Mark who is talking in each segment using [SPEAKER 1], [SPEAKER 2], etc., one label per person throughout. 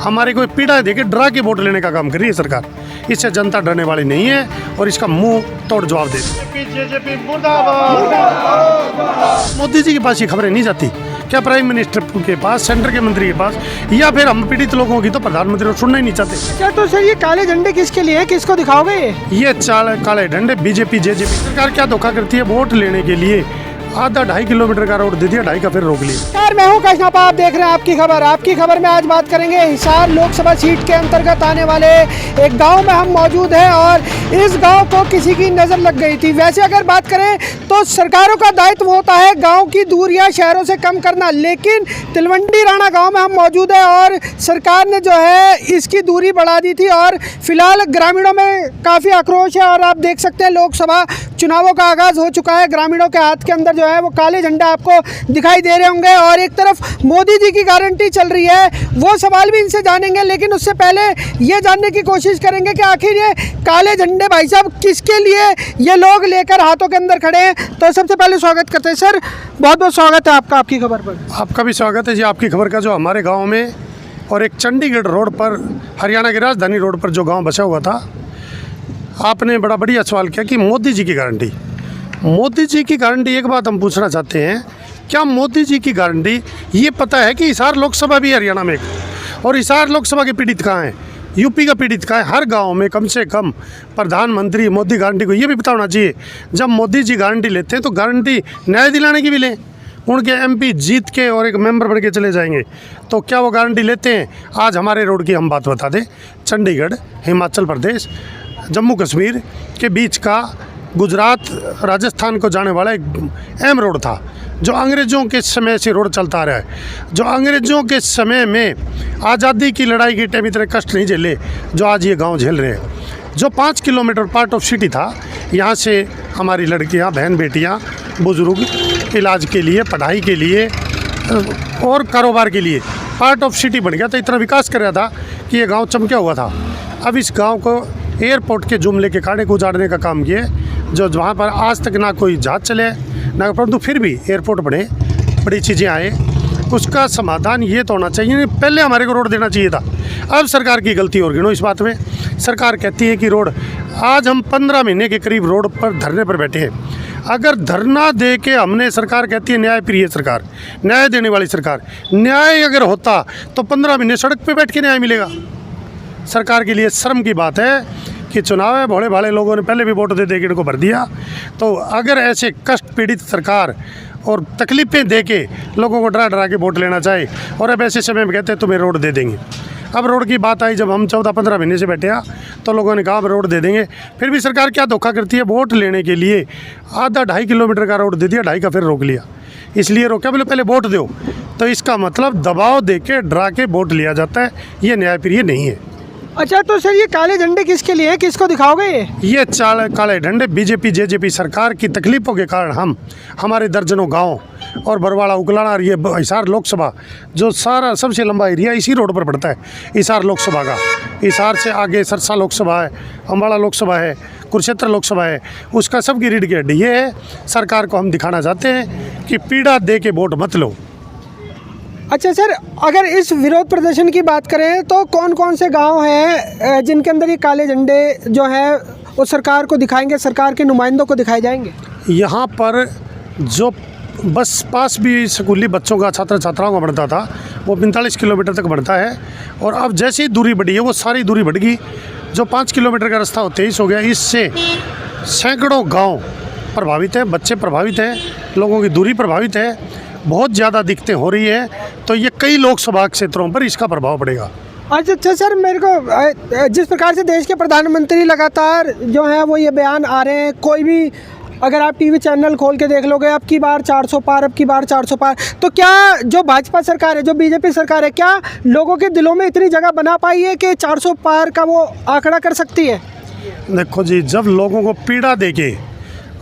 [SPEAKER 1] हमारे कोई पीड़ा देके डरा के वोट लेने का काम कर रही है सरकार। इससे जनता डरने वाली नहीं है और इसका मुंह तोड़ जवाब दे। मोदी जी के पास ये खबरें नहीं जाती क्या? प्राइम मिनिस्टर के पास, सेंटर के मंत्री के पास, या फिर हम पीड़ित लोगों की तो प्रधानमंत्री को सुनना ही नहीं चाहते।
[SPEAKER 2] क्या तो सर ये काले झंडे किसके लिए है, किसको दिखाओगे?
[SPEAKER 1] ये काले झंडे बीजेपी जेजेपी सरकार क्या धोखा करती है? वोट लेने के लिए आधा 2.5 किलोमीटर का रोड दे दिया, 2.5 का फिर रोक लिया।
[SPEAKER 2] यार मैं हूँ कैशनापा, आप देख रहे हैं आपकी खबर। आपकी खबर में आज बात करेंगे हिसार लोकसभा सीट के अंतर्गत आने वाले एक गांव में हम मौजूद हैं और इस गांव को किसी की नज़र लग गई थी। वैसे अगर बात करें तो सरकारों का दायित्व होता है गांव की दूरियां शहरों से कम करना, लेकिन तिलवंडी राणा गांव में हम मौजूद हैं और सरकार ने जो है इसकी दूरी बढ़ा दी थी और फिलहाल ग्रामीणों में काफ़ी आक्रोश है। और आप देख सकते हैं लोकसभा चुनावों का आगाज़ हो चुका है। ग्रामीणों के हाथ के अंदर जो है वो काले झंडे आपको दिखाई दे रहे होंगे और एक तरफ मोदी जी की गारंटी चल रही है। वो सवाल भी इनसे जानेंगे, लेकिन उससे पहले ये जानने की कोशिश करेंगे कि आखिर ये काले झंडे भाई साहब किसके लिए ये लोग लेकर हाथों के अंदर खड़े हैं। तो सबसे पहले स्वागत करते हैं सर, बहुत बहुत स्वागत है आपका आपकी खबर पर।
[SPEAKER 1] आपका भी स्वागत है जी। आपकी खबर का जो हमारे गाँव में और एक चंडीगढ़ रोड पर, हरियाणा की राजधानी रोड पर जो गाँव बसा हुआ था, आपने बड़ा बढ़िया सवाल किया कि मोदी जी की गारंटी। मोदी जी की गारंटी, एक बात हम पूछना चाहते हैं, क्या मोदी जी की गारंटी ये पता है कि हिसार लोकसभा भी हरियाणा में, और हिसार लोकसभा के पीड़ित कहाँ हैं, यूपी का पीड़ित कहाँ है? हर गांव में कम से कम प्रधानमंत्री मोदी गारंटी को ये भी पता होना चाहिए। जब मोदी जी गारंटी लेते हैं तो गारंटी न्याय दिलाने की भी लें। उनके एमपी जीत के और एक मेंबर बन के चले जाएंगे तो क्या वो गारंटी लेते हैं? आज हमारे रोड की हम बात बता दें। चंडीगढ़, हिमाचल प्रदेश, जम्मू कश्मीर के बीच का गुजरात राजस्थान को जाने वाला एक अहम रोड था, जो अंग्रेज़ों के समय से रोड चलता आ रहा है, जो अंग्रेज़ों के समय में आज़ादी की लड़ाई के टाइम इतने कष्ट नहीं झेले जो आज ये गांव झेल रहे हैं। जो 5 किलोमीटर पार्ट ऑफ सिटी था, यहाँ से हमारी लड़कियाँ, बहन बेटियाँ, बुज़ुर्ग इलाज के लिए, पढ़ाई के लिए और कारोबार के लिए पार्ट ऑफ सिटी बन गया था। इतना विकास कर रहा था कि ये गाँव चमका हुआ था। अब इस गाँव को एयरपोर्ट के जुमले के कांटे को उजाड़ने का काम किए, जो वहाँ पर आज तक ना कोई जहाज चले ना, परंतु फिर भी एयरपोर्ट बने, बड़ी चीज़ें आए। उसका समाधान ये तो होना चाहिए, पहले हमारे को रोड देना चाहिए था। अब सरकार की गलती और गिनो इस बात में। सरकार कहती है कि रोड, आज हम 15 महीने के करीब रोड पर धरने पर बैठे हैं। अगर धरना दे के हमने, सरकार कहती है न्याय प्रिय सरकार, न्याय देने वाली सरकार, न्याय अगर होता तो 15 महीने सड़क पर बैठ के न्याय मिलेगा। सरकार के लिए शर्म की बात है कि चुनाव है, भोले भाले लोगों ने पहले भी वोट दे के इनको भर दिया। तो अगर ऐसे कष्ट पीड़ित सरकार और तकलीफ़ें दे के लोगों को डरा डरा के वोट लेना चाहे और अब ऐसे समय में कहते हैं तुम्हें रोड दे देंगे। अब रोड की बात आई, जब हम 14-15 महीने से बैठे हैं तो लोगों ने कहा हम रोड दे देंगे। फिर भी सरकार क्या धोखा करती है? वोट लेने के लिए आधा 2.5 किलोमीटर का रोड दे दिया, 2.5 का फिर रोक लिया। इसलिए रोका, बोले पहले वोट दो। तो इसका मतलब दबाव दे के, डरा के वोट लिया जाता है। ये न्यायप्रिय नहीं है।
[SPEAKER 2] अच्छा तो सर ये काले झंडे किसके लिए है, किसको दिखाओगे? ये
[SPEAKER 1] काले झंडे बीजेपी जेजेपी सरकार की तकलीफ़ों के कारण हमारे दर्जनों गांव और बरवाड़ा, उकलाना और ये हिसार लोकसभा, जो सारा सबसे लंबा एरिया इसी रोड पर पड़ता है हिसार लोकसभा का। हिसार से आगे सरसा लोकसभा है, अम्बाड़ा लोकसभा है, कुरुक्षेत्र लोकसभा है, उसका सबकी रीढ़ की हड्डी ये है। सरकार को हम दिखाना चाहते हैं कि पीड़ा दे के वोट मत लो।
[SPEAKER 2] अच्छा सर, अगर इस विरोध प्रदर्शन की बात करें तो कौन कौन से गांव हैं जिनके अंदर ये काले झंडे जो हैं वो सरकार को दिखाएंगे, सरकार के नुमाइंदों को दिखाए जाएंगे?
[SPEAKER 1] यहाँ पर जो बस पास भी स्कूली बच्चों का, छात्र छात्राओं का बढ़ता था, वो 45 किलोमीटर तक बढ़ता है और अब जैसी दूरी बढ़ी है वो सारी दूरी बढ़ गई। जो 5 किलोमीटर का रास्ता 23 हो गया। इससे सैकड़ों गाँव प्रभावित हैं, बच्चे प्रभावित हैं, लोगों की दूरी प्रभावित है, बहुत ज़्यादा दिक्कतें हो रही है। तो ये कई लोकसभा क्षेत्रों पर इसका प्रभाव पड़ेगा।
[SPEAKER 2] अच्छा सर, मेरे को जिस प्रकार से देश के प्रधानमंत्री लगातार जो है वो ये बयान आ रहे हैं, कोई भी अगर आप टीवी चैनल खोल के देख लोगे, अब की बार 400 पार, अब की बार 400 पार, तो क्या जो भाजपा सरकार है, जो बीजेपी सरकार है, क्या लोगों के दिलों में इतनी जगह बना पाई है कि 400 पार का वो आंकड़ा कर सकती है?
[SPEAKER 1] देखो जी, जब लोगों को पीड़ा देके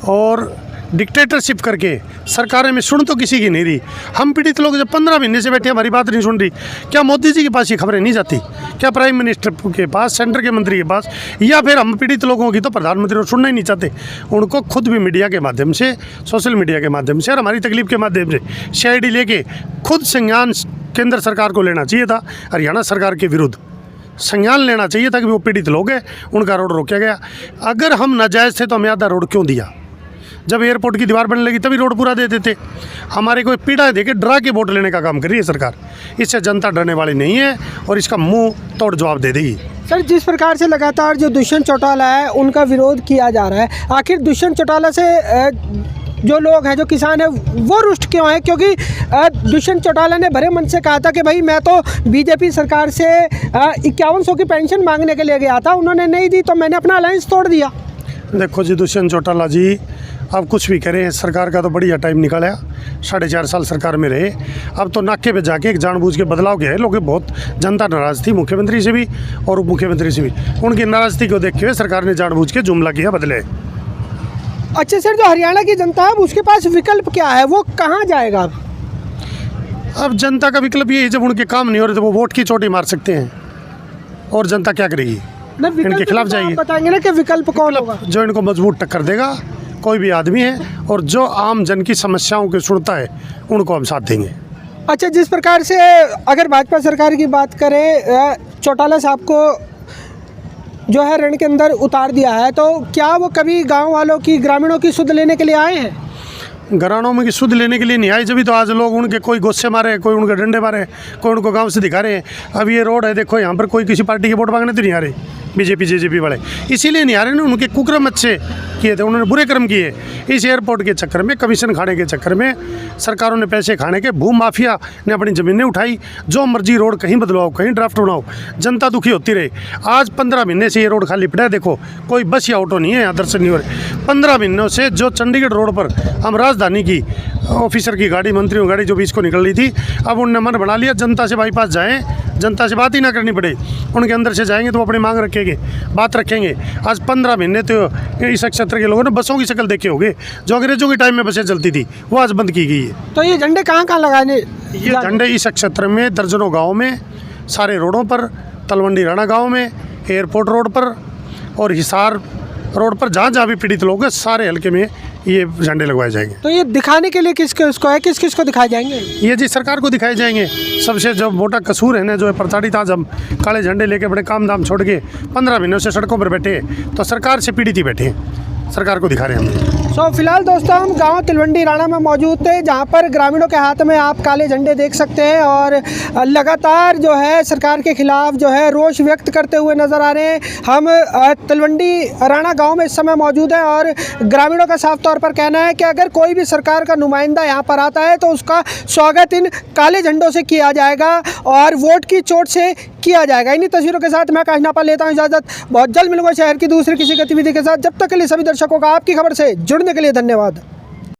[SPEAKER 1] और डिक्टेटरशिप करके सरकारें में सुन तो किसी की नहीं रही। हम पीड़ित लोग जब 15 महीने से बैठे, हमारी बात नहीं सुन रही, क्या मोदी जी के पास ये खबरें नहीं जाती? क्या प्राइम मिनिस्टर के पास, सेंटर के मंत्री के पास, या फिर हम पीड़ित लोगों की तो प्रधानमंत्री को सुनना ही नहीं चाहते? उनको खुद भी मीडिया के माध्यम से, सोशल मीडिया के माध्यम से और हमारी तकलीफ के माध्यम से CID लेके खुद संज्ञान केंद्र सरकार को लेना चाहिए था, हरियाणा सरकार के विरुद्ध संज्ञान लेना चाहिए था कि वो पीड़ित लोग हैं, उनका रोड रोका गया। अगर हम नाजायज़ थे तो हमें आधा रोड क्यों दिया? जब एयरपोर्ट की दीवार बनने लगी तभी रोड पूरा दे देते। हमारे कोई पीड़ा दे के डरा के वोट लेने का काम कर रही है सरकार। इससे जनता डरने वाली नहीं है और इसका मुंह तोड़ जवाब दे देगी।
[SPEAKER 2] सर, जिस प्रकार से लगातार जो दुष्यंत चौटाला है उनका विरोध किया जा रहा है, आखिर दुष्यंत चौटाला से जो लोग हैं, जो किसान हैं, वो रुष्ट क्यों हैं? क्योंकि दुष्यंत चौटाला ने भरे मन से कहा था कि भाई मैं तो बीजेपी सरकार से 5100 की पेंशन मांगने के लिए गया था, उन्होंने नहीं दी तो मैंने अपना अलायंस तोड़ दिया।
[SPEAKER 1] देखो जी, दुष्यंत चौटाला जी अब कुछ भी करें, सरकार का तो बढ़िया टाइम निकाला, 4.5 साल सरकार में रहे। अब तो नाके पे जाके एक जानबूझ के बदलाव किया है। लोग बहुत जनता नाराज़ थी, मुख्यमंत्री से भी और उप मुख्यमंत्री से भी। उनकी नाराज़गी को देखते हुए सरकार ने जानबूझ के जुमला किया, बदले।
[SPEAKER 2] अच्छा सर, जो हरियाणा की जनता है उसके पास विकल्प क्या है? वो कहाँ जाएगा
[SPEAKER 1] अब जनता का विकल्प ये है, जब उनके काम नहीं हो रहे तो वो वोट की चोटी मार सकते हैं और जनता क्या करेगी?
[SPEAKER 2] ना, विकल्प
[SPEAKER 1] इनके खिलाफ
[SPEAKER 2] तो
[SPEAKER 1] जाइए।
[SPEAKER 2] आप बताएंगे ना कि विकल्प कौन होगा?
[SPEAKER 1] जो इनको मजबूत टक्कर देगा कोई भी आदमी है और जो आम जन की समस्याओं को सुनता है उनको हम साथ देंगे।
[SPEAKER 2] अच्छा, जिस प्रकार से अगर भाजपा सरकार की बात करें, चौटाला साहब को जो है रण के अंदर उतार दिया है, तो क्या वो कभी गांव वालों की, ग्रामीणों की सुध लेने के लिए आए हैं?
[SPEAKER 1] घरानों में की सुध लेने के लिए नहीं आए, जब भी तो आज लोग उनके कोई गुस्से मारे, कोई उनके डंडे मारे, कोई उनको गांव से दिखा रहे हैं। अब ये रोड है, देखो यहाँ पर कोई किसी पार्टी के वोट मांगने तो नहीं आ रहे, बीजेपी जेजेपी वाले इसीलिए नहीं आ रहे ना, उनके कुकर्म अच्छे किए थे, उन्होंने बुरे कर्म किए। इस एयरपोर्ट के चक्कर में, कमीशन खाने के चक्कर में, सरकारों ने पैसे खाने के, भू माफिया ने अपनी ज़मीनें उठाई, जो मर्जी रोड कहीं बदलवाओ, कहीं ड्राफ्ट बनाओ, जनता दुखी होती रही। आज 15 महीने से ये रोड खाली पड़ा है, देखो कोई बस या ऑटो नहीं है यहाँ, दर्शन नहीं हो रहे। 15 महीनों से जो चंडीगढ़ रोड पर हम राजधानी की ऑफिसर की गाड़ी, मंत्रियों की गाड़ी जो बीच को निकल रही थी, अब उनने मन बना लिया जनता से बाईपास जाएँ, जनता से बात ही ना करनी पड़े, उनके अंदर से जाएंगे तो अपनी मांग रखेंगे, बात रखेंगे। आज 15 महीने तो इस क्षेत्र के लोगों ने बसों की शक्ल देखे होंगे, जो अंग्रेजों के टाइम में बसें चलती थी वो आज बंद की गई है।
[SPEAKER 2] तो ये झंडे कहाँ कहाँ लगाने?
[SPEAKER 1] ये झंडे इस क्षेत्र में दर्जनों गाँव में, सारे रोडों पर, तलवंडी राणा गाँव में, एयरपोर्ट रोड पर और हिसार रोड पर, जहाँ जहाँ भी पीड़ित लोग हैं सारे हल्के में ये झंडे लगवाए जाएंगे।
[SPEAKER 2] तो ये दिखाने के लिए किस किसको है, किस किस को दिखाए जाएंगे?
[SPEAKER 1] ये जी सरकार को दिखाए जाएंगे। सबसे जो मोटा कसूर है ना, जो है प्रताड़ित, आज हम काले झंडे लेके बड़े काम धाम छोड़ के 15 महीनों से सड़कों पर बैठे हैं, तो सरकार से पीड़ित ही बैठे हैं, सरकार को दिखा रहे हैं हम।
[SPEAKER 2] फिलहाल दोस्तों हम गांव तलवंडी राणा में मौजूद थे, जहां पर ग्रामीणों के हाथ में आप काले झंडे देख सकते हैं और लगातार जो है सरकार के खिलाफ जो है रोष व्यक्त करते हुए नज़र आ रहे हैं। हम तलवंडी राणा गांव में इस समय मौजूद हैं और ग्रामीणों का साफ तौर पर कहना है कि अगर कोई भी सरकार का नुमाइंदा यहां पर आता है तो उसका स्वागत इन काले झंडों से किया जाएगा और वोट की चोट से किया जाएगा। इन्हीं तस्वीरों के साथ मैं काश नापा लेता हूं इजाज़त। बहुत जल्द मिलूंगा शहर की दूसरी किसी गतिविधि के साथ। जब तक के लिए सभी दर्शकों का आपकी खबर से जुड़ने के लिए धन्यवाद।